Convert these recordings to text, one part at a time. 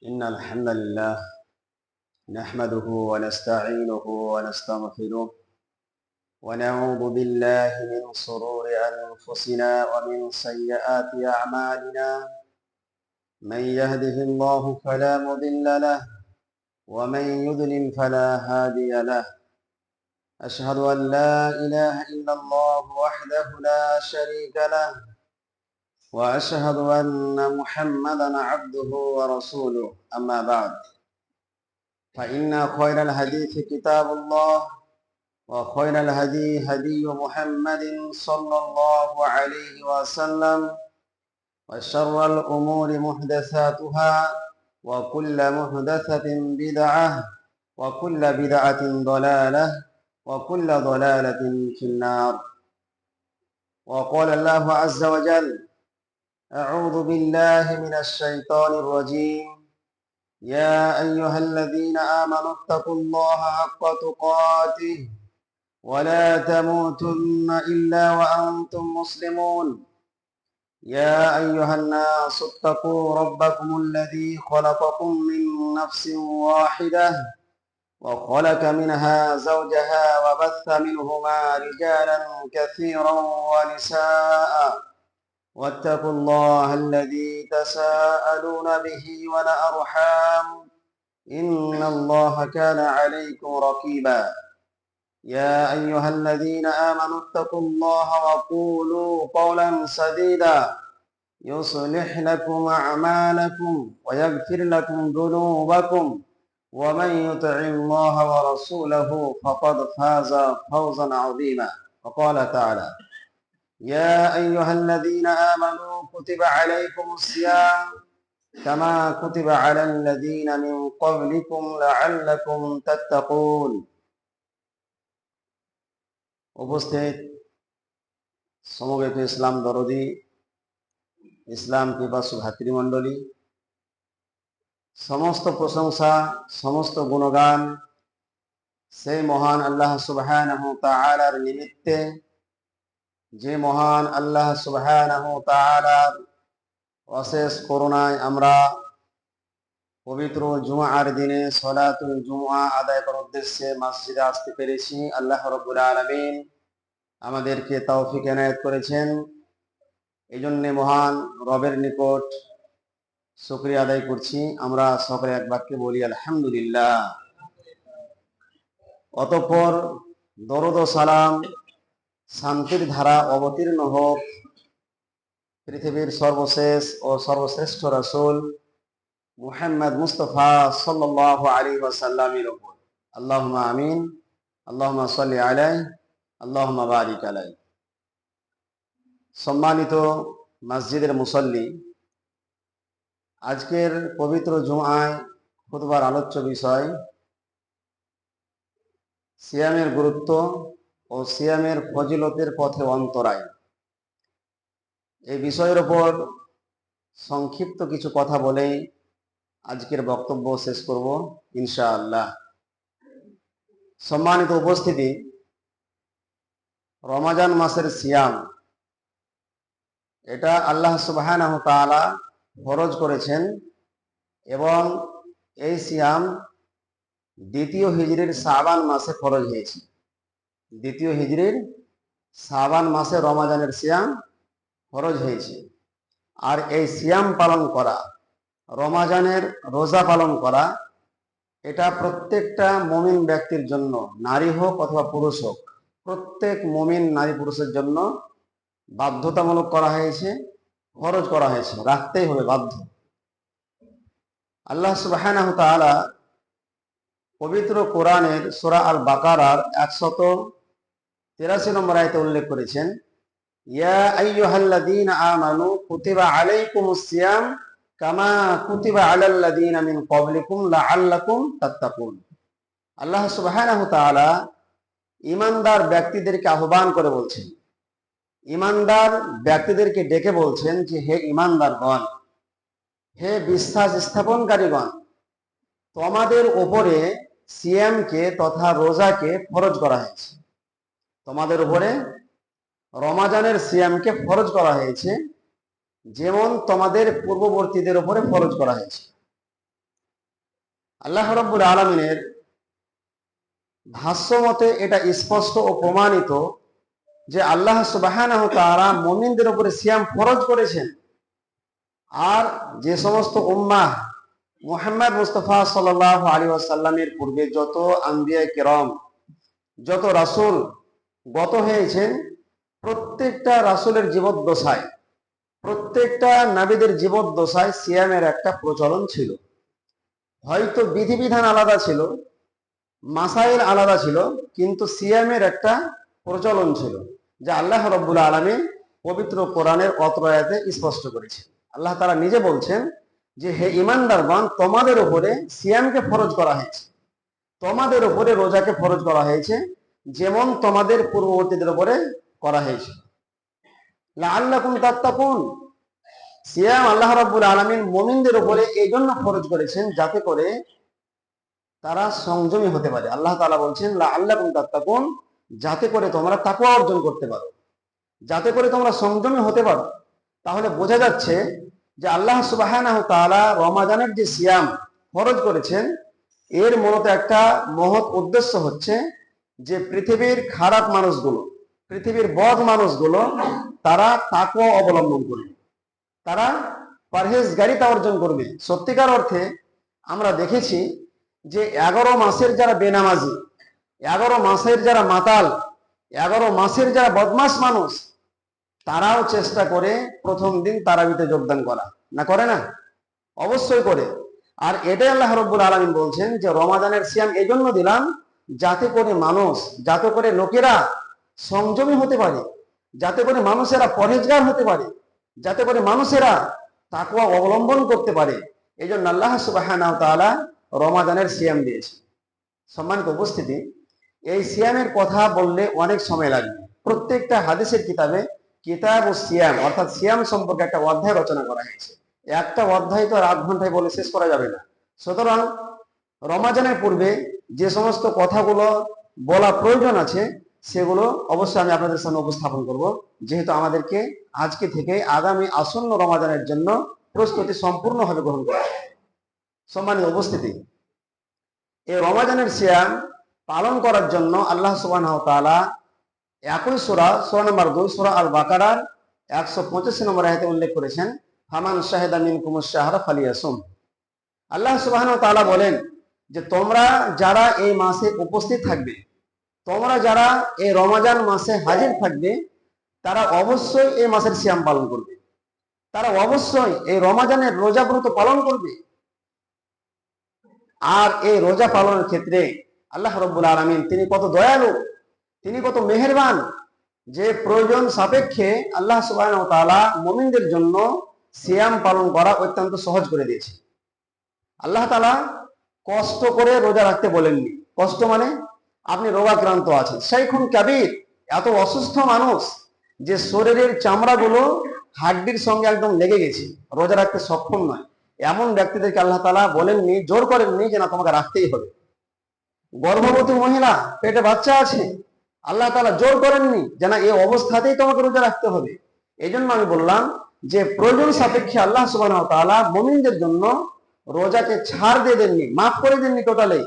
إن الحمد لله نحمده ونستعينه ونستغفره ونعوذ بالله من شرور أنفسنا ومن سيئات أعمالنا. من يهده الله فلا مضل له ومن يضلل فلا هادي له. أشهد أن لا إله إلا الله وحده لا شريك له وأشهد أن محمدا عبده ورسوله. أما بعد، فإن خير الحديث كتاب الله وخير الهدي هدي محمد صلى الله عليه وسلم وشر الأمور محدثاتها وكل محدثة بدعة وكل بدعة ضلالة وكل ضلالة في النار. وقال الله عز وجل: أعوذ بالله من الشيطان الرجيم. يا أيها الذين آمنوا اتقوا الله حق تقاته ولا تموتن إلا وأنتم مسلمون. يا أيها الناس اتقوا ربكم الذي خلقكم من نفس واحدة وخلق منها زوجها وبث منهما رجالا كثيرا ونساء واتقوا الله الذي تساءلون به والأرحام إن الله كان عليكم رقيبا. يا أيها الذين آمنوا اتقوا الله وقولوا قولا سديدا يصلح لكم أعمالكم ويغفر لكم ذنوبكم ومن يطع الله ورسوله فقد فاز فوزا عظيما. وقال تعالى: يا أيها الذين آمنوا كتب عليكم الصيام كما كتب على الذين من قبلكم لعلكم تتقون. উপস্থিত সমবেত ইসলাম দরদি ইসলাম পিপাসু ভাতৃমণ্ডলী, সমস্ত প্রশংসা সমস্ত গুণগান সেই মহান আল্লাহ সুবহানাহু তাআলার নিমিত্তে, যে মহান আল্লাহ সুবহানাহু তাআলার অশেষ করুণায় আমরা পবিত্র জুমার দিনে সলাতুল জুমআ আদায় করার উদ্দেশ্যে মসজিদে আসতে পেরেছি। আল্লাহ রাব্বুল আলামিন আমাদেরকে তৌফিক এনায়েত করেছেন। এই জন্য মহান রবের নিকট শুকরিয়া আদায় করছি। আমরা সকলে এক বাক্যে বলি আলহামদুলিল্লাহ। অতঃপর দরুদ ও সালাম, শান্তির ধারা অবতীর্ণ হোক পৃথিবীর সর্বশেষ ও সর্বশ্রেষ্ঠ রাসূল মুহাম্মদ মুস্তাফা সাল্লাল্লাহু আলাইহি ওয়াসাল্লামের উপর। আল্লাহুম্মা আমিন। আল্লাহুম্মা সাল্লি আলাইহি, আল্লাহুম্মা বারিক আলাইহি। সম্মানিত মসজিদের মুসল্লি, আজকের পবিত্র জুমআয় খুতবার আলোচ্য বিষয় সিয়ামের গুরুত্ব ও সিয়ামের ফজিলতের পথে অন্তরায়। এই বিষয়ের উপর সংক্ষিপ্ত কিছু কথা বলেই আজকের বক্তব্য শেষ করব ইনশাআল্লাহ। সম্মানিত উপস্থিতি, রমজান মাসের সিয়াম এটা আল্লাহ সুবহানাহু তাআলা ফরজ করেছেন এবং এই সিয়াম দ্বিতীয় হিজরির শাবান মাসে ফরজ হয়েছে। দ্বিতীয় হিজরির শাবান মাসে রমজানের সিয়াম ফরজ হয়েছে। আর এই সিয়াম পালন করা, রমজানের রোজা পালন করা, এটা প্রত্যেকটা মুমিন ব্যক্তির জন্য, নারী হোক অথবা পুরুষ হোক, প্রত্যেক মুমিন নারী পুরুষের জন্য বাধ্যতামূলক করা হয়েছে, ফরজ করা হয়েছে, রাখতেই হবে, বাধ্য। আল্লাহ সুবহানাহু তাআলা পবিত্র কোরআনের সূরা আল বাকারার 183 নম্বর আয়াতে উল্লেখ করেছেন, ইয়া আইয়ুহাল্লাযীনা আমানু কুতিবা আলাইকুমুস সিয়াম কামা কুতিবা আলাল্লাযীনা মিন ক্বাবলিকুম লাআল্লাকুম তাত্তাকুন। আল্লাহ সুবহানাহু তাআলা ঈমানদার ব্যক্তিদেরকে আহ্বান করে বলছেন, ঈমানদার ব্যক্তিদেরকে ডেকে বলছেন যে, হে ঈমানদারগণ, হে বিশ্বাস স্থাপনকারীগণ, তোমাদের উপরে সিয়ামকে তথা রোজাকে ফরজ করা হয়েছে। তোমাদের উপরে রমজানের সিয়ামকে ফরজ করা হয়েছে, যেমন তোমাদের পূর্ববর্তীদের উপরে ফরজ করা হয়েছে। আল্লাহ রাব্বুল আলামিনের ভাষ্য মতে এটা স্পষ্ট ও প্রমাণিত যে আল্লাহ সুবহানাহু ওয়া তাআলা মুমিনদের উপরে সিয়াম ফরজ করেছেন। আর যে সমস্ত উম্মাহ মুহাম্মদ মুস্তাফা সাল্লাল্লাহু আলাইহি ওয়াসাল্লামের পূর্বে যত আম্বিয়া কিরাম, যত রাসূল গত হয়েছেন, প্রত্যেকটা রাসূলের জীবদ্দশায়, প্রত্যেকটা নবীদের জীবদ্দশায় সিয়ামের একটা প্রচলন ছিল। হয়তো বিধিবিধান আলাদা ছিল, মাসাইল আলাদা ছিল, কিন্তু সিয়ামের একটা প্রচলন ছিল, যা আল্লাহ রাব্বুল আলামিন পবিত্র কোরআনের অত্র আয়াতে স্পষ্ট করেছেন। আল্লাহ তাআলা নিজে বলছেন যে হে ঈমানদারগণ, তোমাদের উপরে সিয়ামকে ফরজ করা হয়েছে, তোমাদের উপরে রোজাকে ফরজ করা হয়েছে, যেমন তোমাদের পূর্ববর্তীদের উপরে করা হয়েছিল। লাআল্লাকুম তাত্তাকুন, সিয়াম আল্লাহ রাব্বুল আলামিন মুমিনদের উপরে এই জন্য ফরজ করেছেন যাতে করে তারা সংযমী হতে পারে। আল্লাহ তাআলা বলছেন লাআল্লাকুম তাত্তাকুন, যাতে করে তোমরা তাকওয়া অর্জন করতে পারো, যাতে করে তোমরা সংযমী হতে পারো। তাহলে বোঝা যাচ্ছে যে আল্লাহ সুবহানাহু ওয়া তাআলা রমাদানের যে সিয়াম ফরজ করেছেন, এর মূলত একটা মহৎ উদ্দেশ্য হচ্ছে যে পৃথিবীর খারাপ মানুষগুলো, পৃথিবীর বদ মানুষগুলো তারা তাকওয়া অবলম্বন করবে, তারা পরহেজগারিতা অর্জন করবে। সত্যিকার অর্থে আমরা দেখেছি যে 11 মাসের যারা বেনামাজি, 11 মাসের যারা মাতাল, 11 মাসের যারা বদমাস মানুষ, তারাও চেষ্টা করে প্রথম দিন তারাবিতে যোগদান করা, না করে না? অবশ্যই করে। আর এটাই আল্লাহ রাব্বুল আলামিন বলছেন যে রমাদানের সিয়াম এই জন্য দিলাম যাতে করে মানুষ, যাতে করে লোকেরা সংযমী হতে পারে, যাতে করে মানুষেরা পরহেজগার হতে পারে, যাতে করে মানুষেরা তাকওয়া অবলম্বন করতে পারে। এই জন্য আল্লাহ সুবহানাহু ওয়া তাআলা রমাদানের সিয়াম দিয়েছে। সম্মানিত উপস্থিতি, এই সিয়ামের কথা বললে অনেক সময় লাগবে। প্রত্যেকটা হাদিসের কিতাবে কিতাব ও সিয়াম অর্থাৎ সিয়াম সম্পর্কে একটা অধ্যায় রচনা করা হয়েছে। একটা অধ্যায় তো আর 8 ঘন্টায় বলে শেষ করা যাবে না। সুতরাং রমাদানের পূর্বে যে সমস্ত কথাগুলো বলা প্রয়োজন আছে সেগুলো অবশ্যই আমি আপনাদের সামনে উপস্থাপন করব, যেহেতু আমাদেরকে আজকে থেকে আগামী আসন্ন রমাদানের জন্য প্রস্তুতি সম্পূর্ণভাবে গ্রহণ করা। সম্মানিত উপস্থিতি, এই রমাদানের সিয়াম পালন করার জন্য আল্লাহ সুবহানাহু ওয়া তাআলা একই সূরা নম্বর 2 সূরা আল বাকারার 185 নম্বর আয়াতে উল্লেখ করেছেন, ফামান শাহিদা মিনকুমুশ শাহরা ফালিয়াসুম। আল্লাহ সুবহানাহু ওয়া তাআলা বলেন যে তোমরা যারা এই মাসে উপস্থিত থাকবে, তোমরা যারা এই রমাদান মাসে হাজির থাকবে, তারা অবশ্যই এই মাসের সিয়াম পালন করবে, তারা অবশ্যই এই রমাদানের রোজা ব্রত পালন করবে। আর এই রোজা পালনের ক্ষেত্রে আল্লাহ রাব্বুল আলামিন তিনি কত দয়ালু, তিনি কত মেহেরবান, যে প্রয়োজন সাপেক্ষে আল্লাহ সুবহানাহু ওয়া তাআলা মুমিনদের জন্য সিয়াম পালন করা অত্যন্ত সহজ করে দিয়েছে। আল্লাহ তাআলা কষ্ট করে রোজা রাখতে বলেননি। কষ্ট মানে আপনি রোগাক্রান্ত আছেন, শাইখুন কাবীর, এত অসুস্থ মানুষ যে শরীরের চামড়াগুলো হাড্ডির সঙ্গে একদম লেগে গেছে, রোজা রাখতে সক্ষম নয়, এমন ব্যক্তিদেরকে আল্লাহ তাআলা বলেননি, জোর করেননি যে না তোমাকে রাখতেই হবে। গর্ভবতী মহিলা, পেটে বাচ্চা আছে, আল্লাহ তাআলা জোর করেননি যে না এই অবস্থাতেই তোমাকে রোজা রাখতে হবে। এই জন্য আমি বললাম যে প্রয়োজন সাপেক্ষে আল্লাহ সুবহানাহু ওয়া তাআলা মুমিনদের জন্য রোজাকে ছাড় দিয়ে দেননি, মাফ করে দেননি টোটালি।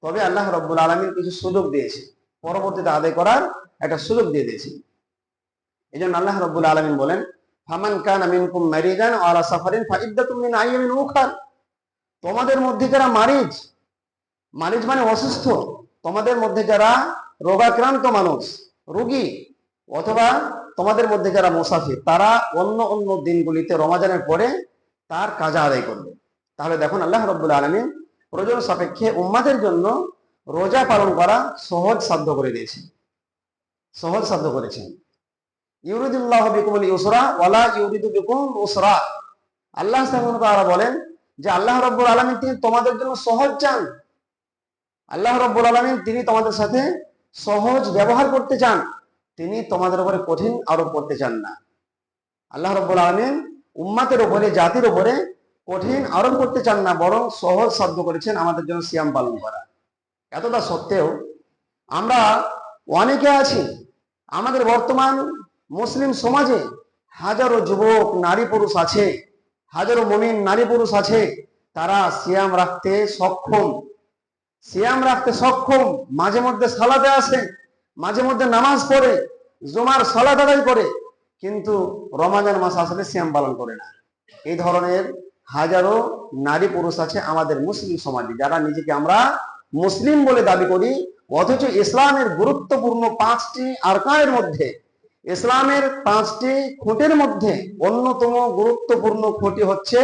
তবে আল্লাহ রাব্বুল আলামিন কিছু সুযোগ দিয়েছে, পরবর্তীতে আদায় করার একটা সুযোগ দিয়ে দিয়েছে। এই জন্য আল্লাহ রাব্বুল আলামিন বলেন, ফামান কানা মিনকুম মারিদান আও আলা সাফারিন ফাইদ্দাতুম মিন আইয়ামিন উখরা। তোমাদের মধ্যে যারা মারিজ, মারিজ মানে অসুস্থ, তোমাদের মধ্যে যারা রোগাক্রান্ত মানুষ, রোগী, অথবা তোমাদের মধ্যে যারা মুসাফির, তারা অন্য অন্য দিনগুলিতে রমাদানের পরে তার কাজা আদায় করবে। তাহলে দেখুন আল্লাহ রাব্বুল আলামিন প্রয়োজন সাপেক্ষে উম্মাদের জন্য রোজা পালন করা সহজ সাধ্য করে দিয়েছেন, সহজ সাধ্য করেছেন। ইউরিদুল্লাহু বিকুমুল ইউসরা ওয়ালা ইউরিদু বিকুমুল উসরা। আল্লাহ সুবহানাহু ওয়া তাআলা বলেন যে আল্লাহ রাব্বুল আলামিন তিনি তোমাদের জন্য সহজ চান, আল্লাহ রাব্বুল আলামিন তিনি তোমাদের সাথে সহজ ব্যবহার করতে চান, তিনি তোমাদের উপরে কঠিন আরোপ করতে চান না। আল্লাহ রাব্বুল আলামিন উম্মতের উপরে, জাতির উপরে কঠিন আরোপ করতে চান না, বরং সহজ সাধ্য করেছেন আমাদের জন্য সিয়াম পালন করা। এতটা সত্ত্বেও আমরা অনেকে আছি, আমাদের বর্তমান মুসলিম সমাজে হাজারো যুবক নারী পুরুষ আছে, হাজারো মুমিন নারী পুরুষ আছে, তারা সিয়াম রাখতে সক্ষম, মাঝে মধ্যে সালাতে আসে, মাঝে মধ্যে নামাজ পড়ে, জুমার সালাত আদায় করে, কিন্তু রমাজান মাস আসলে সিয়াম পালন করে না। এই ধরনের হাজারো নারী পুরুষ আছে আমাদের মুসলিম সমাজে, যারা নিজেকে আমরা মুসলিম বলে দাবি করি, অথচ ইসলামের গুরুত্বপূর্ণ 5টি আরকানের মধ্যে, ইসলামের 5টি খুঁটির মধ্যে অন্যতম গুরুত্বপূর্ণ খুঁটি হচ্ছে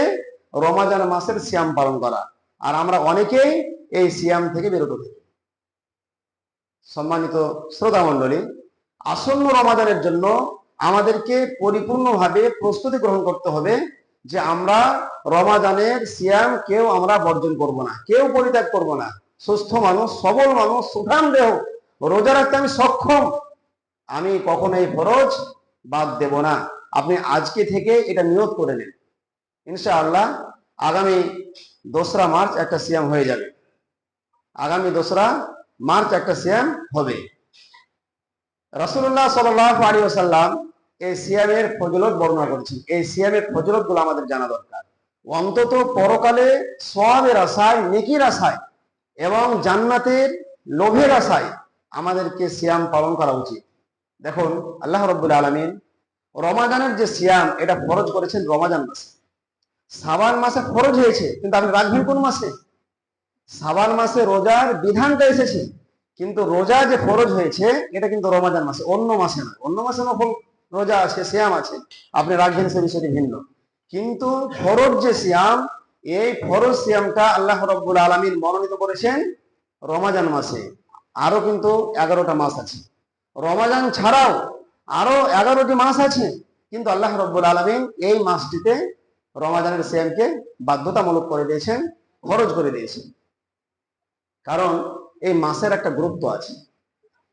রমাজান মাসের সিয়াম পালন করা। আর আমরা অনেকেই এই সিয়াম থেকে বিরত থাকি। সম্মানিত শ্রোতা মণ্ডলী, আসন্ন রমাজানের জন্য আমাদেরকে পরিপূর্ণভাবে প্রস্তুতি গ্রহণ করতে হবে যে আমরা রমাজানের সিয়াম কেউ আমরা বর্জন করব না, কেউ পরিত্যাগ করব না। সুস্থ মানুষ, সবল মানুষ, সুঠাম দেহ, রোজা রাখতে আমি সক্ষম, আমি কখনোই ফরজ বাদ দেব না। আপনি আজকে থেকে এটা নিয়ত করে নেন, ইনশাআল্লাহ আগামী 2রা মার্চ একটা সিয়াম হয়ে যাবে, আগামী 2রা মার্চ একটা সিয়াম হবে। রাসূলুল্লাহ সাল্লাল্লাহু আলাইহি ওয়াসাল্লাম এই সিয়ামের ফজিলত বর্ণনা করেছেন। এই সিয়ামের ফজিলত গুলো আমাদের জানা দরকার। অন্তত পরকালে সওয়াবের আশায়, নেকির আশায় এবং জান্নাতের লোভের আশায় আমাদেরকে সিয়াম পালন করা উচিত। দেখুন, আল্লাহ রাব্বুল আলামিন রমাজানের যে সিয়াম, এটা ফরজ করেছেন রমাজান মাসে। শাবান মাসে ফরজ হয়েছে, কিন্তু আপনি রাখবেন কোন মাসে? শাবান মাসে রোজার বিধানটা এসেছে, কিন্তু রোজা যে ফরজ হয়েছে এটা কিন্তু রমাজান মাসে, অন্য মাসে না। অন্য মাসে নফল রোজা আছে, সিয়াম আছে, আপনি রাখবেন, সে বিষয়টি ভিন্ন। কিন্তু ফরজ যে সিয়াম, এই ফরজ সিয়ামটা আল্লাহ রাব্বুল আলামিন মনোনীত করেছেন রমাজান মাসে। আরো কিন্তু 11টা মাস আছে, রমাজান ছাড়াও আরো 11টি মাস আছে, কিন্তু আল্লাহ রাব্বুল আলামিন এই মাসটিতে রমাজানের সিয়ামকে বাধ্যতামূলক করে দিয়েছেন, ফরজ করে দিয়েছেন। কারণ এই মাসের একটা গুরুত্ব আছে,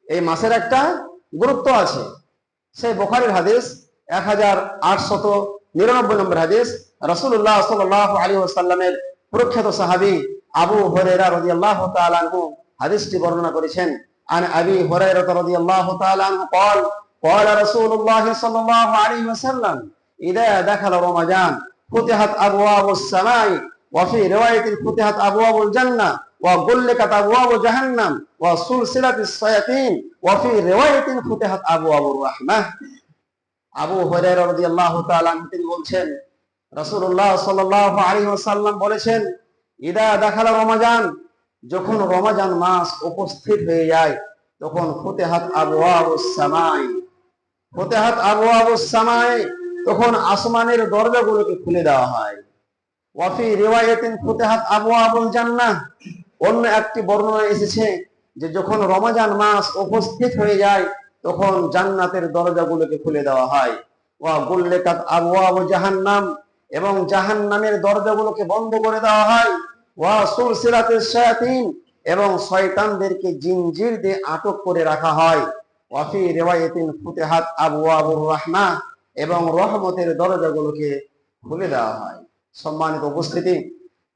এই মাসের একটা গুরুত্ব আছে। সেই বুখারীর হাদিস 1899 নম্বর হাদিস, রাসূলুল্লাহ সাল্লাল্লাহু আলাইহি ওয়াসাল্লামের প্রখ্যাত সাহাবী আবু হুরায়রা রাদিয়াল্লাহু তাআলা আনহু হাদিসটি বর্ণনা করেছেন। আন আবি হুরায়রা রাদিয়াল্লাহু তাআলা আনহু قال قال رسول الله صلى الله عليه وسلم اذا دخل رمضان فتحت ابواب السماء وفي روايه فتحت ابواب الجنه وغلقت ابواب جهنم وسلسلت الشياطين وفي روايه فتحت ابواب الرحمه। আবু হুরায়রা রাদিয়াল্লাহু তাআলা তিনি বলছেন, রাসূলুল্লাহ সাল্লাল্লাহু আলাইহি ওয়াসাল্লাম বলেছেন, ইদা দাখালা রমাজান, যখন রমাজান মাস উপস্থিত হয়ে যায়, তখন ফুতিহাত আবওয়াবুস সামাই, ফুতিহাত আবওয়াবুস সামাই, তখন আসমানের দরজাগুলোকে খুলে দেওয়া হয়। ওয়া ফি রিওয়ায়াতিন ফুতিহাত আবওয়াবুল জান্নাহ, অন্য একটি বর্ণনা এসেছে যে যখন রমাজান মাস উপস্থিত হয়ে যায়, তখন জান্নাতের দরজাগুলোকে খুলে দেওয়া হয়। ওয়া গুল্লিকাত আবওয়াবু জাহান্নাম, এবং জাহান্নামের দরজাগুলোকে বন্ধ করে দেওয়া হয়। ওয়া সুলসিলাতিশ শায়াতিন, এবং শয়তানদেরকে জিনজির দিয়ে আটক করে রাখা হয়। ওয়া ফি রিওয়ায়াতিন ফুতিহাত আবওয়াবুর রাহমাহ, এবং রহমতের দরজাগুলোকে খুলে দেওয়া হয়। সম্মানিত উপস্থিতি,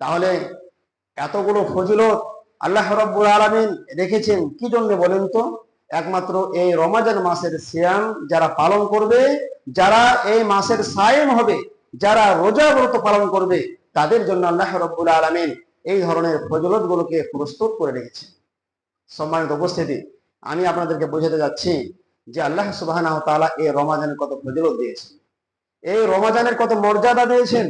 তাহলে এতগুলো ফজিলত আল্লাহ রাব্বুল আলামিন রেখেছেন কি জন্য বলেন তো? একমাত্র এই রমাজান মাসের সিয়াম যারা পালন করবে, যারা এই মাসের সায়েম হবে, যারা রোজা ব্রত পালন করবে, তাদের জন্য আল্লাহ রাব্বুল আলামিন এই ধরনের ফজিলত গুলোকে প্রস্তুত করে রেখেছেন। সম্মানিত উপস্থিতি, আমি আপনাদেরকে বোঝাতে যাচ্ছি যে আল্লাহ সুবহানাহু ওয়া তাআলা এই রমাজানের কত ফজিলত দিয়েছেন, এই রমাজানের কত মর্যাদা দিয়েছেন।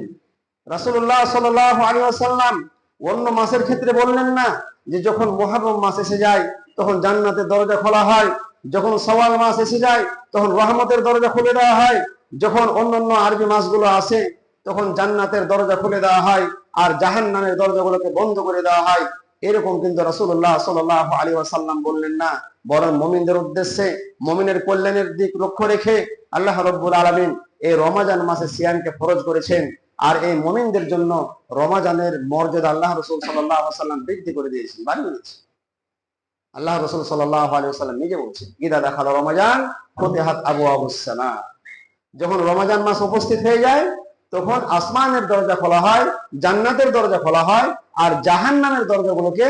রাসূলুল্লাহ সাল্লাল্লাহু আলাইহি ওয়াসাল্লাম অন্য মাসের ক্ষেত্রে বললেন না যে যখন মুহররম মাস এসে যায় তখন জান্নাতের দরজা খোলা হয়, যখন শাওয়াল মাস এসে যায় তখন রহমতের দরজা খুলে দেওয়া হয়, যখন অন্যান্য আরবি মাসগুলো আসে তখন জান্নাতের দরজা খুলে দেওয়া হয় আর জাহান্নামের দরজাগুলোকে বন্ধ করে দেওয়া হয়। এরকম কিন্তু রাসূলুল্লাহ সাল্লাল্লাহু আলাইহি ওয়াসাল্লাম বললেন না, বরং মুমিনদের উদ্দেশ্যে, মুমিনের কল্যাণের দিক লক্ষ্য রেখে আল্লাহ রাব্বুল আলামিন এই রমাজান মাসে সিয়ামকে ফরজ করেছেন। আর এই মুমিনদের জন্য রমাজানের মর্যাদা আল্লাহ রাসূল সাল্লাল্লাহু আলাইহি ওয়াসাল্লাম বৃদ্ধি করে দিয়েছেন, বাড়িয়ে দিয়েছেন। আল্লাহ রাসূল সাল্লাল্লাহু আলাইহি ওয়াসাল্লাম নিজে বলছেন, ইদা দাখালা রমাজান ফুতিহাত আবওয়াবুস সামা, যখন রমাজান মাস উপস্থিত হয়ে যায় তখন আসমানের দরজা খোলা হয়, জান্নাতের দরজা খোলা হয়, আর জাহান্নামের দরজাগুলোকে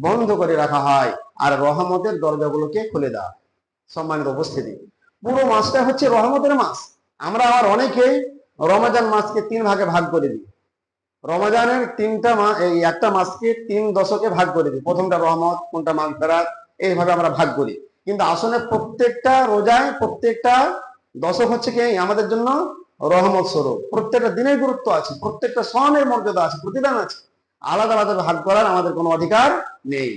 বন্ধ করে রাখা হয়, আর রহমতের দরজাগুলোকে খুলে দেওয়া হয়। সম্মানিত উপস্থিতি, পুরো মাসটা হচ্ছে রহমতের মাস। আমরা আবার অনেকেই রমাজান মাসকে 3 ভাগে ভাগ করে দিই। রমজানের এই একটা মাসকে 3 দশকে ভাগ করে দিই, প্রথমটা রহমত, কোনটা মাগফিরাত, এইভাবে আমরা ভাগ করি। কিন্তু আসলে প্রত্যেকটা রোজায় প্রত্যেকটা দশক হচ্ছে কি আমাদের জন্য রহমত স্বরূপ। প্রত্যেকটা দিনের গুরুত্ব আছে, প্রত্যেকটা সময়ের মর্যাদা আছে, প্রতিদান আছে। আলাদা আলাদা ভাগ করার আমাদের কোনো অধিকার নেই।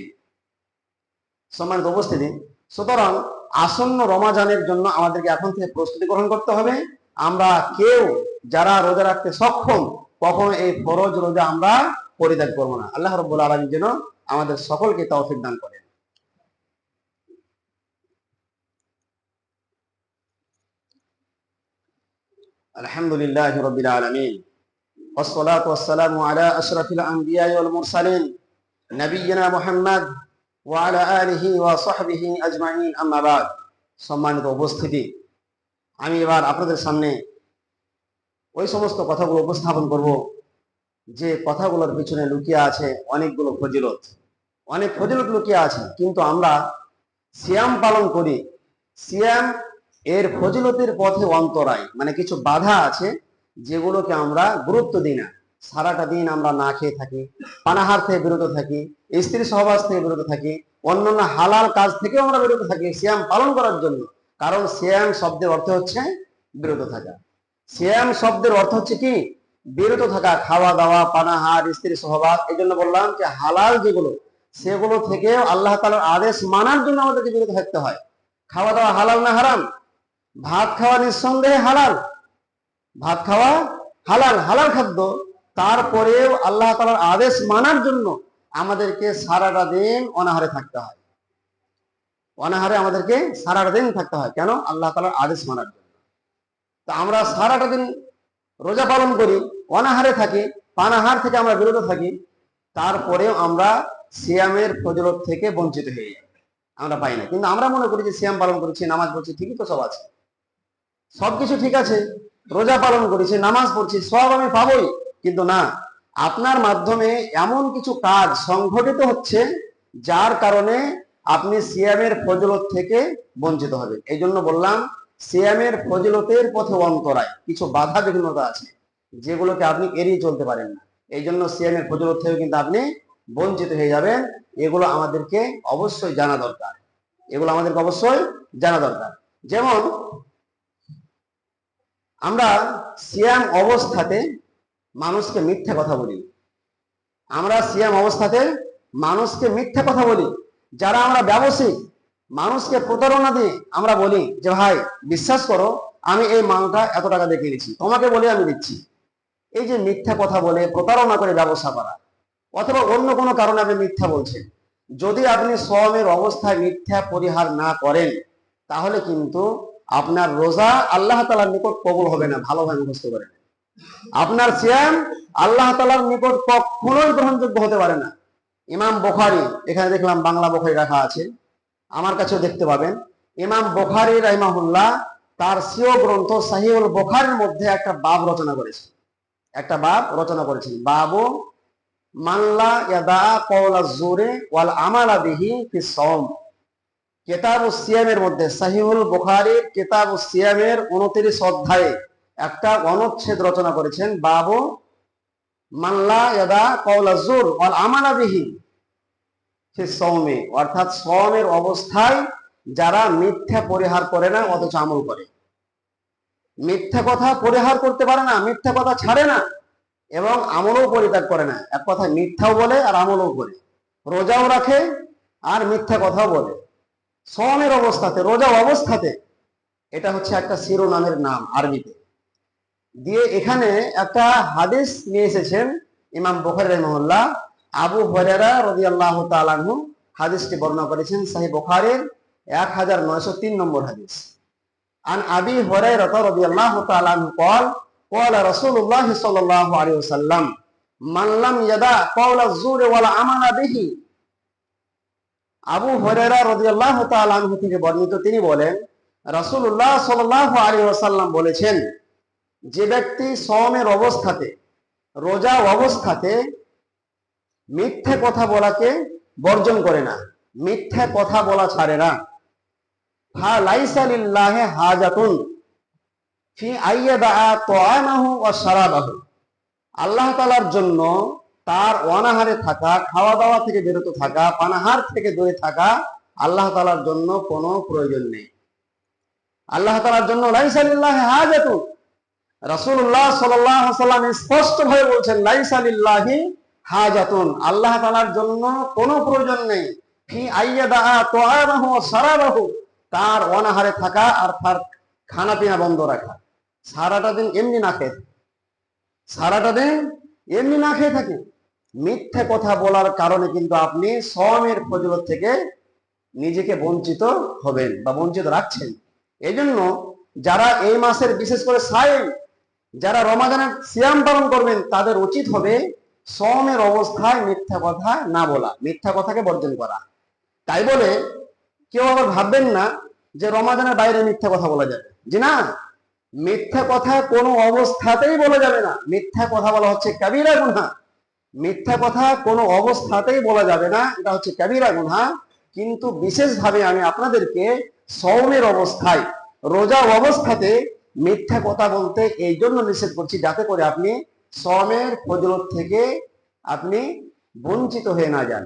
সম্মানিত উপস্থিতি, সুতরাং আসন্ন রমাজানের জন্য আমাদেরকে এখন থেকে প্রস্তুতি গ্রহণ করতে হবে। আমরা কেউ যারা রোজা রাখতে সক্ষম, কখনো এই ফরজ রোজা আমরা পরিত্যাগ করবো না। আল্লাহ রাব্বুল আলামিন যেন আমাদের সকলকে তৌফিক দান করেন। আলহামদুলিল্লাহি রাব্বিল আলামিন, ওয়াসসালাতু ওয়াসসালামু আলা আশরাফিল আম্বিয়া ওয়াল মুরসালিন, নবিয়িনা মুহাম্মদ ওয়া আলা আলিহি ওয়া সাহবিহি আজমাইন, আম্মা বাদ। সম্মানিত উপস্থিতি, আমি এবার আপনাদের সামনে ওই সমস্ত কথাগুলো উপস্থাপন করব যে কথাগুলোর পিছনে লুকিয়ে আছে অনেকগুলো ফজিলত, অনেক ফজিলত লুকিয়ে আছে। কিন্তু আমরা সিয়াম পালন করি, সিয়াম এর ফজিলতের পথে অন্তরায়, মানে কিছু বাধা আছে যেগুলোকে আমরা গুরুত্ব দিই না। সারাটা দিন আমরা না খেয়ে থাকি, পানাহার থেকে বিরত থাকি, স্ত্রী সহবাস থেকে বিরত থাকি, অন্যান্য হালাল কাজ থেকেও আমরা বিরত থাকি সিয়াম পালন করার জন্য। কারণ সিয়াম শব্দের অর্থ হচ্ছে বিরত থাকা। সিয়াম শব্দের অর্থ হচ্ছে কি? বিরত থাকা, খাওয়া দাওয়া, পানাহার, স্ত্রী সহবাস। এই জন্য বললাম যে হালাল যেগুলো, সেগুলো থেকেও আল্লাহ তাআলার আদেশ মানার জন্য আমাদেরকে বিরত থাকতে হয়। খাওয়া দাওয়া হালাল না হারাম? ভাত খাওয়া নিঃসন্দেহে হালাল, ভাত খাওয়া হালাল, হালাল খাদ্য। তারপরেও আল্লাহ তাআলার আদেশ মানার জন্য আমাদেরকে সারাটা দিন অনাহারে থাকতে হয়। অনাহারে আমাদেরকে সারাটা দিন থাকতে হয় কেন? আল্লাহ তাআলার আদেশ মানার জন্য। তা আমরা সারাটা দিন রোজা পালন করি, অনাহারে থাকি, পানাহার থেকে আমরা বিরত থাকি, তারপরেও আমরা সিয়ামের ফজিলত থেকে বঞ্চিত হয়ে যাই, আমরা পাই না। কিন্তু আমরা মনে করি যে সিয়াম পালন করেছি, নামাজ পড়ছি, ঠিকই তো সব আছে, সবকিছু ঠিক আছে, রোজা পালন করেছি, নামাজ পড়ছি, সব আমি পাবোই। কিন্তু না, আপনার মাধ্যমে এমন কিছু কাজ সংঘটিত হচ্ছে যার কারণে আপনি সিয়ামের ফজিলত থেকে বঞ্চিত হবেন। এই জন্য বললাম সিয়ামের ফজিলতের পথে অন্তরায় কিছু বাধা বিঘ্নতা আছে যেগুলোকে আপনি এড়িয়ে চলতে পারেন না। এই জন্য সিয়ামের ফজিলত থেকে কিন্তু আপনি বঞ্চিত হয়ে যাবেন। এগুলো আমাদেরকে অবশ্যই জানা দরকার, এগুলো আমাদেরকে অবশ্যই জানা দরকার। যেমন আমরা সিয়াম অবস্থাতে মানুষকে মিথ্যা কথা বলি, আমরা সিয়াম অবস্থাতে মানুষকে মিথ্যা কথা বলি। যারা আমরা ব্যবসায়িক, মানুষকে প্রতারণা দিয়ে আমরা বলি যে ভাই বিশ্বাস করো আমি এই মালটা এত টাকা দিয়ে কিনেছি, তোমাকে বলে আমি দিচ্ছি। এই যে মিথ্যা কথা বলে প্রতারণা করে ব্যবসা করা, অথবা অন্য কোনো কারণে আপনি মিথ্যা বলছেন, যদি আপনি সওমের অবস্থায় মিথ্যা পরিহার না করেন তাহলে কিন্তু আপনার রোজা আল্লাহ তাআলার নিকট কবুল হবে না। ভালোভাবে মুখস্থ করেন, আপনার সিয়াম আল্লাহ তাআলার নিকট কখনোই গ্রহণযোগ্য হতে পারে না। ইমাম বুখারী, এখানে দেখলাম বাংলা বুখারী রাখা আছে, আমার কাছেও দেখতে পাবেন। ইমাম বুখারী রাহিমাহুল্লাহ তার স্বীয় গ্রন্থ সহিহুল বুখারীর মধ্যে একটা বাব রচনা করেছেন, একটা বাব রচনা করেছেন, বাবু মাল্লা ইয়াদা কওলা জুরি ওয়াল আমালা বিহি ফিস সাওম। কিতাবুস সিয়ামের মধ্যে সহিহুল বুখারীর কিতাবুস সিয়ামের 29 অধ্যায়ে একটা অনুচ্ছেদ রচনা করেছেন, বাবু মাল্লা ইয়াদা কওলা জুর ওয়াল আমালা বিহি ফিস সাওমি, অর্থাৎ সাওমের অবস্থায় যারা মিথ্যা পরিহার করে না অথচ আমল করে। মিথ্যা কথা পরিহার করতে পারে না, মিথ্যা কথা ছাড়ে না এবং আমলও পরিত্যাগ করে না। এক কথায় মিথ্যাও বলে আর আমলও করে, রোজাও রাখে আর মিথ্যা কথাও বলে সাওমের অবস্থাতে, রোজা অবস্থাতে। এটা হচ্ছে একটা শিরোনামের নাম আরবিতে দিয়ে। এখানে একটা হাদিস নিয়ে এসেছেন ইমাম বুখারী রাহিমাহুল্লাহ, আবু হুরায়রা রাদিয়াল্লাহু তাআলা আনহু হাদিসটি বর্ণনা করেছেন সহিহ বুখারীর 1903 নম্বর হাদিস। আন আবি হুরায়রা রাদিয়াল্লাহু তাআলা আনহু قال قال رسول الله صلى الله عليه وسلم من لم يدع قول الزور والعمل به। আবু হুরায়রা রাদিয়াল্লাহু তাআলা আনহু থেকে বর্ণিত, তিনি বলেন রাসূলুল্লাহ সাল্লাল্লাহু আলাইহি ওয়াসাল্লাম বলেছেন, যে ব্যক্তি সাওমের অবস্থাতে, রোজা অবস্থাতে মিথ্যা কথা বলাকে বর্জন করে না, মিথ্যা কথা বলা ছাড়ে না, ফালাইসা লিল্লাহি হাজাতুন ফি আইয়াদা তাআমাহু ওয়া শারাবাহু। আল্লাহ তাআলার জন্য তার অনাহারে থাকা, খাওয়া দাওয়া থেকে বিরত থাকা, পানাহার থেকে দূরে থাকা আল্লাহ তাআলার জন্য কোনো প্রয়োজন নেই। আল্লাহ তাআলার জন্য লাইসা লিল্লাহি হাজাতুন, রাসূলুল্লাহ সাল্লাল্লাহু আলাইহি ওয়াসাল্লাম স্পষ্ট ভাবে বলছেন লাইসা লিল্লাহি হাজাতুন, আল্লাহ তাআলার জন্য কোনো প্রয়োজন নেই ফি আইয়াদা তাআমাহু ওয়া সারাবাহু, তার অনাহারে থাকা আর তার খানা পিনা বন্ধ রাখা। সারাটা দিন এমনি না খেয়ে, সারাটা দিন এমনি না খেয়ে থাকে। মিথ্যা কথা বলার কারণে কিন্তু আপনি সওমের ফজিলত থেকে নিজেকে বঞ্চিত হবেন বা বঞ্চিত রাখছেন। এজন্য যারা এই মাসের বিশেষ করে সায়েম, যারা রমাদানের সিয়াম পালন করবেন, তাদের উচিত হবে সওমের অবস্থায় মিথ্যা কথা না বলা, মিথ্যা কথাকে বর্জন করা। তাই বলে কেউ আবার ভাববেন না যে রমাদানের বাইরে মিথ্যা কথা বলা যাবে, যে না, মিথ্যা কথা কোনো অবস্থাতেই বলা যাবে না। মিথ্যা কথা বলা হচ্ছে কাবিরা গুনাহ, মিথ্যা কথা কোনো অবস্থাতেই বলা যাবে না, এটা হচ্ছে কাবিরা গুনাহ। কিন্তু বিশেষভাবে আমি আপনাদেরকে সওমের অবস্থায়, রোজা অবস্থাতে মিথ্যা কথা বলতে এই জন্য নিষেধ করছি, যাতে করে আপনি সওমের ফজিলত থেকে আপনি বঞ্চিত হয়ে না যান।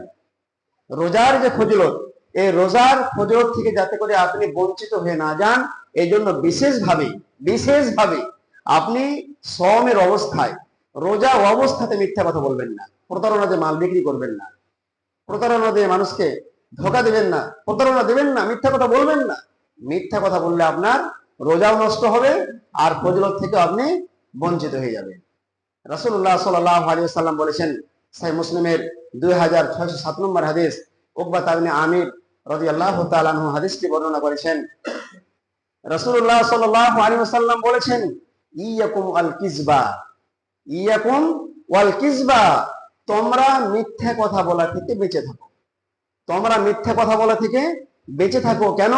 রোজার যে ফজিলত, এই রোজার ফজিলত থেকে যাতে করে আপনি বঞ্চিত হয়ে না যান, এই জন্য বিশেষভাবে আপনি সওমের অবস্থায়, রোজা অবস্থাতে মিথ্যা কথা বলবেন না। প্রতারণা দিয়ে মাল বিক্রি করবেন না, প্রতারণা দিয়ে মানুষকে ধোঁকা দিবেন না, প্রতারণা দিবেন না, মিথ্যা কথা বলবেন না। মিথ্যা কথা বললে আপনার রোজাও নষ্ট হবে আর ফজিলত থেকে আপনি বঞ্চিত হয়ে যাবেন। রাসূলুল্লাহ সাল্লাল্লাহু আলাইহি ওয়াসাল্লাম বলেছেন, সহিহ মুসলিমের 2607 নম্বর হাদিস, উকবা ইবনে আমির রাদিয়াল্লাহু তাআলা আনহু হাদিসটি বর্ণনা করেছেন। রাসূলুল্লাহ সাল্লাল্লাহু আলাইহি ওয়াসাল্লাম বলেছেন, ইয়াকুম আল কিযবা, ইয়াকুম ওয়াল কিযবা, তোমরা মিথ্যা কথা বলা থেকে বেঁচে থাকো, তোমরা মিথ্যা কথা বলা থেকে বেঁচে থাকো। কেন?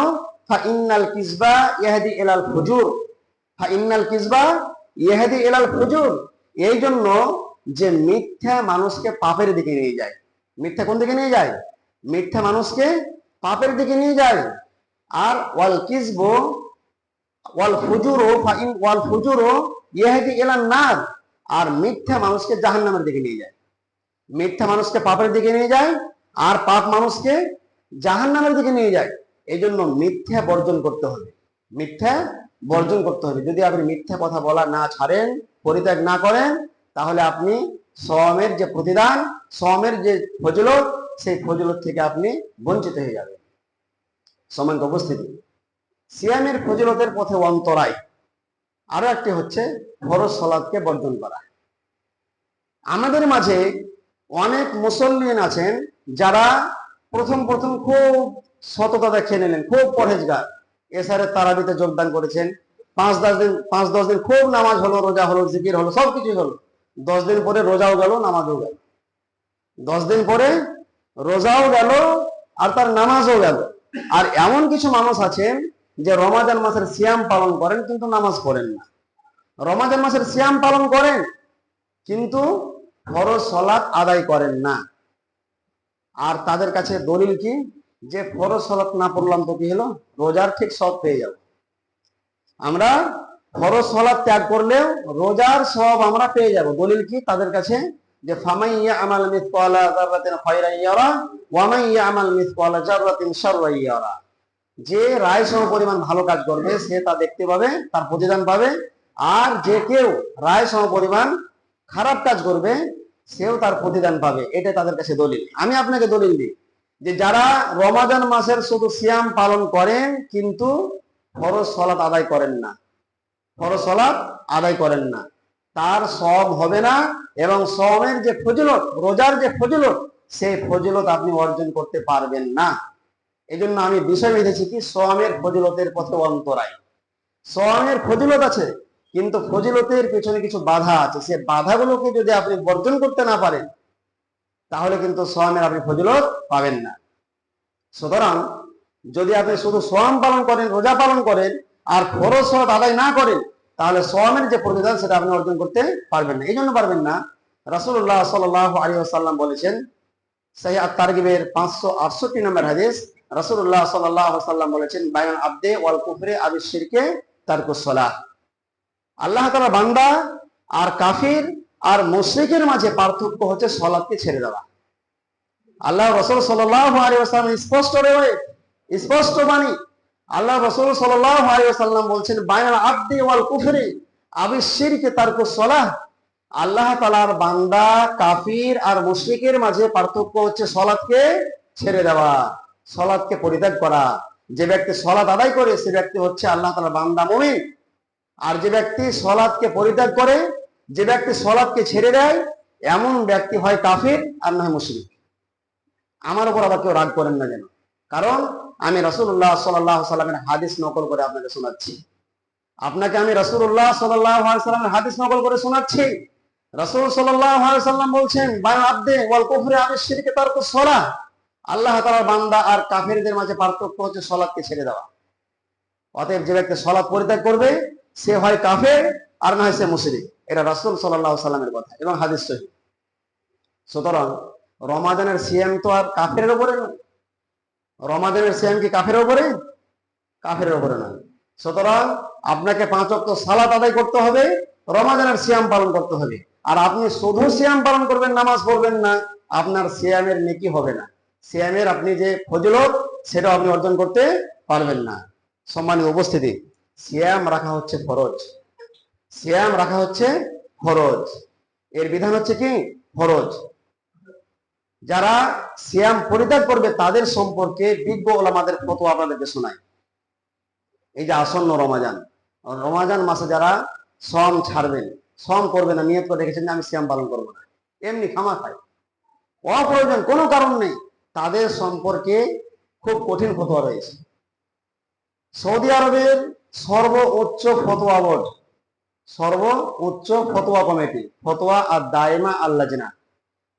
ফা ইন্নাল কিযবা ইয়াহদি ইলাল ফুজুর, ফা ইন্নাল কিযবা ইয়াহদি ইলাল ফুজুর, এই জন্য যে মিথ্যা মানুষকে পাপের দিকে নিয়ে যায়। মিথ্যা কোন দিকে নিয়ে যায়? মিথ্যা মানুষকে পাপের দিকে নিয়ে যায়। আর ওয়াল কিযবু ওয়াল ফুজুরু ফা ইন ওয়াল ফুজুরু ইয়াহদি ইলান নার, আর মিথ্যা মানুষকে জাহান্নামের দিকে নিয়ে যায়। মিথ্যা মানুষকে পাপের দিকে নিয়ে যায় আর পাপ মানুষকে জাহান্নামের দিকে নিয়ে যায়। এই জন্য মিথ্যা বর্জন করতে হবে, মিথ্যা বর্জন করতে হবে। যদি আপনি মিথ্যা কথা বলা না ছাড়েন, পরিত্যাগ না করেন, তাহলে আপনি সওমের যে প্রতিদান, সওমের যে ফজিলত, সেই ফজিলত থেকে আপনি বঞ্চিত হয়ে যাবেন। সম্মানিত উপস্থিতি, সিয়ামের ফজিলতের পথে অন্তরায় আরো একটি হচ্ছে ফরজ সালাতকে বর্জন করা। আমাদের মাঝে অনেক মুসল্লিন আছেন যারা প্রথম খুব সততা দেখিয়ে নিলেন, খুব পরহেজগার, এসারে তারাবিতে যোগদান করেছেন, 5-10 দিন খুব নামাজ হলো, রোজা হলো, জিকির হলো, সবকিছু হলো। 10 দিন পরে রোজাও গেল, নামাজও গেল, 10 দিন পরে রোজাও গেল আর তার নামাজও গেল। আর এমন কিছু মানুষ আছেন যে রমাদান মাসের সিয়াম পালন করেন কিন্তু নামাজ পড়েন না, রমাদান মাসের সিয়াম পালন করেন কিন্তু ফরজ সালাত আদায় করেন না। আর তাদের কাছে দলিল কি? যে ফরজ সালাত না পড়লাম তো কি হলো, রোজার ঠিক সব পেয়ে যাব। আমরা ফরজ সালাত ত্যাগ করলেও রোজার সব আমরা পেয়ে যাব। দলিল কি তাদের কাছে? যে ফামান ইয়ামাল মিসকালা যাররাতিন খায়রান ইয়ারা ওয়া মান ইয়ামাল মিসকালা যাররাতিন শাররান ইয়ারা, যে রায় সম পরিমাণ ভালো কাজ করবে সে তা দেখতে পাবে, তার প্রতিদান পাবে। আর যে কেউ রায় সম পরিমাণ খারাপ কাজ করবে সেও তার প্রতিদান পাবে। এটা তাদের কাছে দলিল। আমি আপনাকে দলিল দিই যে যারা রমাদান মাসের শুধু সিয়াম পালন করেন কিন্তু ফরজ সালাত আদায় করেন না, ফরজ সালাত আদায় করেন না, তার সওয়াব হবে না, এবং সওমের যে ফজিলত, রোজার যে ফজিলত, সেই ফজিলত আপনি অর্জন করতে পারবেন না। এজন্য আমি বিষয় বেঁধেছি কি, সওমের ফজিলতের পথে অন্তরায়। সওমের ফজিলত আছে কিন্তু ফজিলতের পেছনে কিছু বাধা আছে, সে বাধাগুলোকে যদি আপনি বর্জন করতে না পারেন তাহলে কিন্তু সওমের আপনি ফজিলত পাবেন না। সুতরাং যদি আপনি শুধু সওম পালন করেন, রোজা পালন করেন আর ফরজ সালাত আদায় না করেন, তাহলে সওমের যে প্রতিদান সেটা আপনি অর্জন করতে পারবেন না। এই জন্য পারবেন না, রাসূলুল্লাহ সাল্লাল্লাহু আলাইহি ওয়াসাল্লাম বলেছেন, সহিহ আত-তারগিবের 568 নম্বর হাদিস, রাসূলুল্লাহ সাল্লাল্লাহু আলাইহি ওয়াসাল্লাম বলেছেন, বাইনাল আবদে ওয়াল কুফরি আবিশ শিরকে তারকুস সালাহ। আল্লাহ তাআলা বান্দা আর কাফির আর মুশরিকের মাঝে পার্থক্য হচ্ছে সালাতকে ছেড়ে দেওয়া। আল্লাহ রাসূল সাল্লাল্লাহু আলাইহি ওয়াসাল্লাম স্পষ্ট রিওয়ায়াত, স্পষ্ট বাণী, আল্লাহ রাসূল সাল্লাল্লাহু আলাইহি ওয়াসাল্লাম বলছেন বাইনাল আবদি ওয়াল কুফরি আবিশ শিরকি তারকুস সালাহ। আল্লাহ তাআলার বান্দা কাফির আর মুশরিকের মাঝে পার্থক্য হচ্ছে সালাতকে ছেড়ে দেওয়া, সালাতকে পরিত্যাগ করা। যে ব্যক্তি সালাত আদায় করে সে ব্যক্তি হচ্ছে আল্লাহ তাআলার বান্দা মুমিন, আর যে ব্যক্তি সালাতকে পরিত্যাগ করে, যে ব্যক্তি সালাতকে ছেড়ে দেয়, এমন ব্যক্তি হয় কাফির আর না হয় মুশরিক। আমার উপর আবার কেউ রাগ করেন না যেন, কারণ আমি রাসূলুল্লাহ সাল্লাল্লাহু আলাইহি ওয়াসাল্লামের হাদিস নকল করে আপনাকে শোনাচ্ছি। আপনাকে আমি রাসূলুল্লাহ সাল্লাল্লাহু আলাইহি ওয়াসাল্লামের হাদিস নকল করে শোনাচ্ছি। রাসূল সাল্লাল্লাহু আলাইহি ওয়াসাল্লাম বলছেন বাইনাল আবদি ওয়াল কুফরি আবিশ শিরকি তারকুস সালাহ। আল্লাহ তাআলার বান্দা আর কাফিরদের মাঝে পার্থক্য হচ্ছে সালাতকে ছেড়ে দেওয়া। অতএব যে ব্যক্তি সালাত পরিত্যাগ করবে সে হয় কাফের আর না হয় সে মুশরিক। এটা রাসূল সাল্লাল্লাহু আলাইহি ওয়াসাল্লামের কথা এবং হাদিস সহিহ। সুতরাং রমাদানের সিয়াম তো আর কাফেরের উপরে নয়। রমাদানের সিয়াম কি কাফেরের উপরে? কাফেরের উপরে নয়। সুতরাং আপনাকে 5 ওয়াক্ত সালাত আদায় করতে হবে, রমাদানের সিয়াম পালন করতে হবে। আর আপনি শুধু সিয়াম পালন করবেন, নামাজ পড়বেন না, আপনার সিয়ামের নেকি হবে না। সিয়ামের আপনি যে ফজিলত সেটা আপনি অর্জন করতে পারবেন না। সম্মানিত উপস্থিতি, সিয়াম রাখা হচ্ছে ফরজ। সিয়াম রাখা হচ্ছে ফরজ। এর বিধান হচ্ছে কি? ফরজ। যারা সিয়াম পরিত্যাগ করবে তাদের সম্পর্কে বিজ্ঞ ওলামাদের ফতোয়া আপনাদেরকে শোনায়। এই যে আসন্ন রমাজান, রমাজান মাসে যারা সম ছাড়বেন, সম করবে না, নিয়ত করে রেখেছেন যে আমি সিয়াম পালন করবো না, এমনি খামা খায়, অপ্রয়োজন কোনো কারণ নেই, তাদের সম্পর্কে খুব কঠিন ফতোয়া রয়েছে। সৌদি আরবের সর্বোচ্চ ফতোয়া বোর্ড, সর্বোচ্চ ফতোয়া কমিটি, ফতোয়া আর দায়মা আল লাজনা,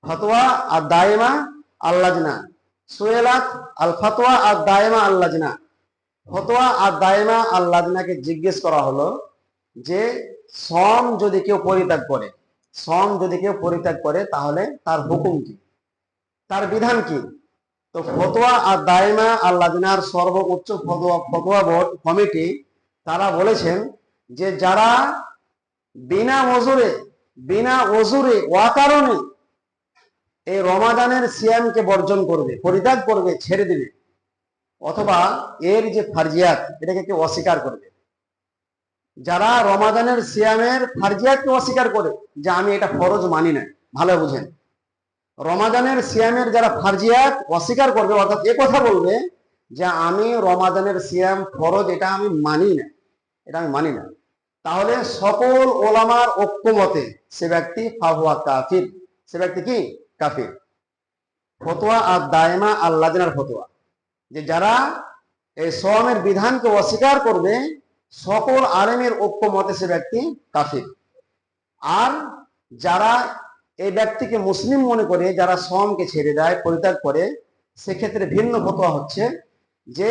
ফতোয়া আর দায়মা আল লাজনা, সুয়েলাত আল ফতোয়া আর দায়মা আল লাজনা, ফতোয়া আর দায়মা আল লাজনাকে জিজ্ঞেস করা হলো যে সম যদি কেউ পরিত্যাগ করে, সম যদি কেউ পরিত্যাগ করে তাহলে তার হুকুম কি, তার বিধান কি? তো ফতোয়া আর দায়মা আল লাজনার সর্বোচ্চ ফতোয়া বোর্ড কমিটি তারা বলেছেন যে যারা বিনা ওজুরে অকারণে এই রমাদানের সিয়ামকে বর্জন করবে, পরিত্যাগ করবে, ছেড়ে দিবে, অথবা এর যে ফারজিয়াত এটাকে কেউ অস্বীকার করবে, যারা রমাদানের সিয়ামের ফারজিয়াতকে অস্বীকার করে যে আমি এটা ফরজ মানি না, ভালো বুঝেন, রমাদানের সিয়ামের যারা ফারজিয়াত অস্বীকার করবে, অর্থাৎ এ কথা বলবে যে আমি রমাদানের সিয়াম ফরজ এটা আমি মানি না, এটা আমি মানি না, তাহলে সকল ওলামার ঐক্যমতে সে ব্যক্তি ফাহুয়া কাফির, সে ব্যক্তি কি? কাফির। ফতোয়া আর দায়মা আল লাজনার ফতোয়া যে যারা এই সওমের বিধানকে অস্বীকার করবে সকল আলেমের ঐক্যমতে সে ব্যক্তি কাফির। আর যারা এই ব্যক্তিকে মুসলিম মনে করে যারা সওমকে ছেড়ে দেয়, পরিত্যাগ করে, সেক্ষেত্রে ভিন্ন ফতোয়া হচ্ছে যে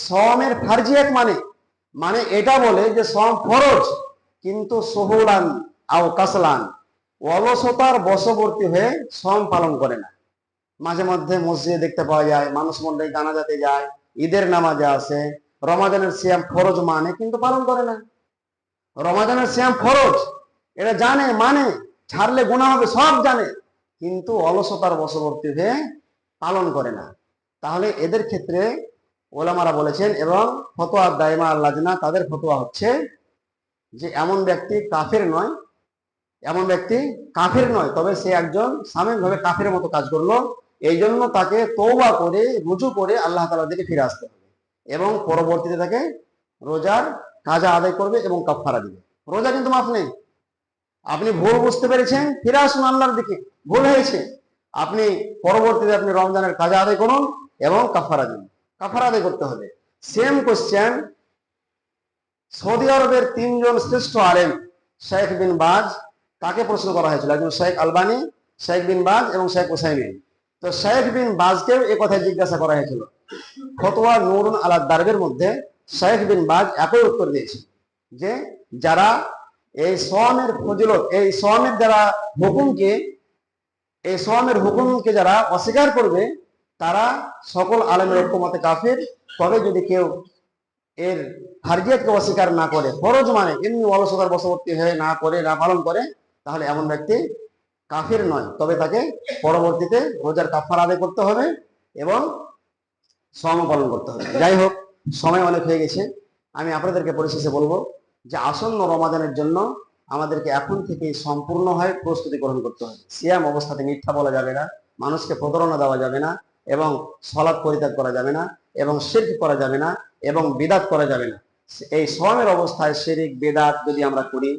সওমের ফারজিয়াত মানে এটা বলে যে সওম ফরজ, কিন্তু সুহুলান আও কাসলান, অলসতার বশবর্তী হয়ে সওম পালন করে না। মাঝে মধ্যে মসজিদে দেখতে পাওয়া যায় মানুষ মন্ডলী জানাজাতে যায়, ঈদের নামাজে আসে, রমাদানের সিয়াম ফরজ মানে কিন্তু পালন করে না। রমাদানের সিয়াম ফরজ এটা জানে, মানে ছাড়লে গুনাহ হবে সব জানে, কিন্তু অলসতার বশবর্তী হয়ে পালন করে না। তাহলে এদের ক্ষেত্রে ওলামারা বলেছেন, এবং ফতোয়া দায়মা আল লাজনা তাদের ফতোয়া হচ্ছে যে এমন ব্যক্তি কাফের নয়, এমন ব্যক্তি কাফের নয়, তবে সে একজন সাময়িকভাবে কাফের মতো কাজ করলো, এই জন্য তাকে তওবা করে রুজু করে আল্লাহ তাআলার দিকে ফিরে আসতে হবে, এবং পরবর্তীতে তাকে রোজার কাজা আদায় করবে এবং কাফারা দিবে। রোজা কিন্তু মাফ নেই। আপনি ভুল বুঝতে পেরেছেন, ফিরে আসুন আল্লাহর দিকে, ভুল হয়েছে, আপনি পরবর্তীতে আপনি রমজানের কাজা আদায় করুন এবং কাফারা দিন, কাফারা আদায় করতে হবে। সেম কোশ্চেন সৌদি আরবের 3 জন শ্রেষ্ঠ আলেম শেখ বিন বাজ, তাকে প্রশ্ন করা হয়েছিল, একজন শেখ আলবানী, শেখ বিন বাজ এবং শেখ উসাইমিন। তো শেখ বিন বাজকেও এই কথা জিজ্ঞাসা করা হয়েছিল। ফতোয়া নূরুন আলা দারবের মধ্যে শেখ বিন বাজ একই উত্তর দিয়েছে যে যারা এই সওমের ফজিলত, এই সওমের যারা হুকুমকে, এই সওমের হুকুমকে যারা অস্বীকার করবে তারা সকল আলেমের ঐক্যমতে কাফির। তবে যদি কেউ এর ফারজিয়াতকে অস্বীকার না করে, ফরজ মানে এমনি অলসতার বশবর্তী হয়ে না করে, না পালন করে, তাহলে এমন ব্যক্তি কাফির নয়, তবে তাকে পরবর্তীতে রোজার কাফারা আদায় করতে হবে এবং সওম পালন করতে হবে। যাই হোক, সময় অনেক হয়ে গেছে। আমি আপনাদেরকে পরিশেষে বলবো যে আসন্ন রমাদানের জন্য আমাদেরকে এখন থেকে সম্পূর্ণভাবে প্রস্তুতি গ্রহণ করতে হবে। সিয়াম অবস্থাতে মিথ্যা বলা যাবে না, মানুষকে প্রতারণা দেওয়া যাবে না, এবং সালাত পরিত্যাগ করা যাবে না, এবং শিরক করা যাবে না, এবং বিদআত করা যাবে না। এই সওমের অবস্থায় শিরক বিদআত যদি আমরা করি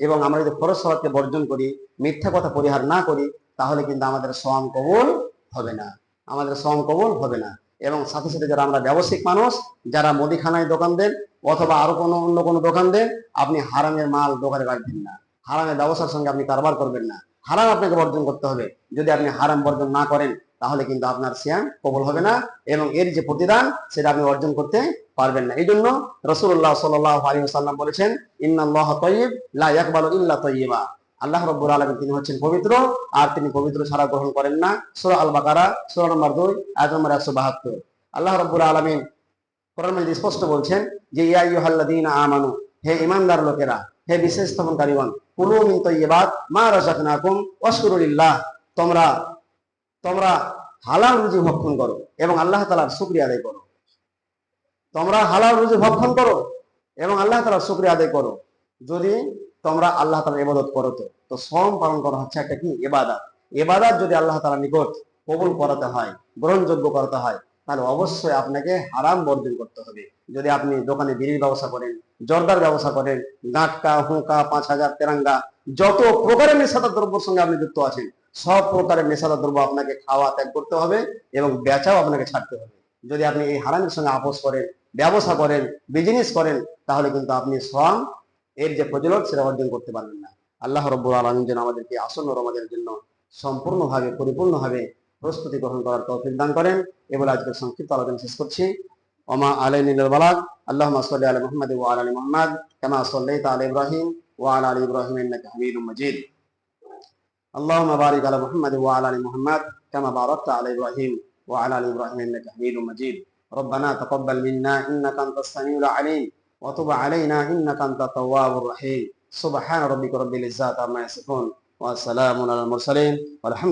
এবং আমরা যদি ফরজ সালাতকে বর্জন করি, মিথ্যা কথা পরিহার না করি, তাহলে কিন্তু আমাদের সওম কবুল হবে না, আমাদের সওম কবুল হবে না। এবং সাথে সাথে যারা আমরা ব্যবসায়িক মানুষ, যারা মুদিখানায় দোকান দেন অথবা আরো কোনো অন্য কোনো দোকান দেন, আপনি হারামের মাল দোকানে রাখবেন না, হারামের ব্যবসার সঙ্গে আপনি কারবার করবেন না। হারাম আপনাকে বর্জন করতে হবে। যদি আপনি হারাম বর্জন না করেন, তাহলে কিন্তু আপনার সিয়াম কবুল হবে না, এবং এর যে প্রতিদান সেটা আপনি অর্জন করতে পারবেন না। এই জন্য রাসূলুল্লাহ সাল্লাল্লাহু আলাইহি ওয়াসাল্লাম বলেছেন, ইন্নাল্লাহা তাইয়্যিব লা ইয়াকবালু ইল্লা তাইয়্যিবা। আল্লাহ রাব্বুল আলামিন তিনি হচ্ছেন পবিত্র, আর তিনি পবিত্র ছাড়া গ্রহণ করেন না। সূরা আল বাকারা সূরা নম্বর 2 আয়াত নম্বর 172। আল্লাহ রাব্বুল আলামিন কোরআন মাজিদে স্পষ্ট বলছেন যে ইয়া আইয়ুহাল্লাযীনা আমানু, হে ঈমানদার লোকেরা, হে বিশ্বাস স্থাপনকারীগণ, কুলু মিন তাইয়্যিবাত মা রাযাকনাকুম ওয়াশকুরু লিল্লাহ, তোমরা তোমরা হালাল রুজি ভক্ষণ করো এবং আল্লাহ তাআলার শুকরিয়া আদায় করো। তোমরা হালাল রুজি ভক্ষণ করো এবং আল্লাহ তাআলার শুকরিয়া আদায় করো। যদি তোমরা আল্লাহ তাআলার ইবাদত করো, তো সওম পালন করা হচ্ছে একটা কি ইবাদত। ইবাদত যদি আল্লাহ তাআলার নিকট কবুল করাতে হয়, গ্রহণযোগ্য করাতে হয়, তাহলে অবশ্যই আপনাকে হারাম বর্জন করতে হবে। যদি আপনি দোকানে বিড়ির ব্যবসা করেন, জর্দার ব্যবসা করেন, গাটকা, হুঁকা, 5000 তেরাঙ্গা, যত প্রকারের নেশাদার দ্রব্যের সঙ্গে আপনি যুক্ত আছেন, সব প্রকারের নেশাদার দ্রব্য আপনাকে খাওয়া ত্যাগ করতে হবে এবং বেচাও আপনাকে ছাড়তে হবে। যদি আপনি এই হারামের সঙ্গে আপোষ করেন, ব্যবসা করেন, বিজনেস করেন, তাহলে কিন্তু আপনি সওম এর যে ফজিলত সেটা অর্জন করতে পারবেন না। আল্লাহ রাব্বুল আলামিন যেন আমাদেরকে আসন্ন রমাদানের জন্য সম্পূর্ণভাবে পরিপূর্ণভাবে প্রস্তুতি গ্রহণ করার তৌফিক দান করেন। এবার আজকের সংক্ষিপ্ত আলোচনা শেষ করছি। ওমা আলাইনিল বালাগ। আল্লাহুম্মা সাল্লি আলা মুহাম্মাদ ওয়া আলা আলি মুহাম্মাদ কামা সাল্লাইতা আলা ইব্রাহিম ওয়া আলা আলি ইব্রাহিম ইন্নাকা হামিদুম মাজিদ। আল্লাহুম্মা বারিক আলা মুহাম্মাদ ওয়া আলা আলি মুহাম্মাদ কামা বারাকতা আলা ইব্রাহিম ওয়া আলা আলি ইব্রাহিম ইন্নাকা হামিদুম মাজিদ। ربنا تقبل منا انك انت السميع العليم وتب علينا انك انت التواب الرحيم. سبحان ربك رب العزة عما يصفون وسلام على المرسلين والحمد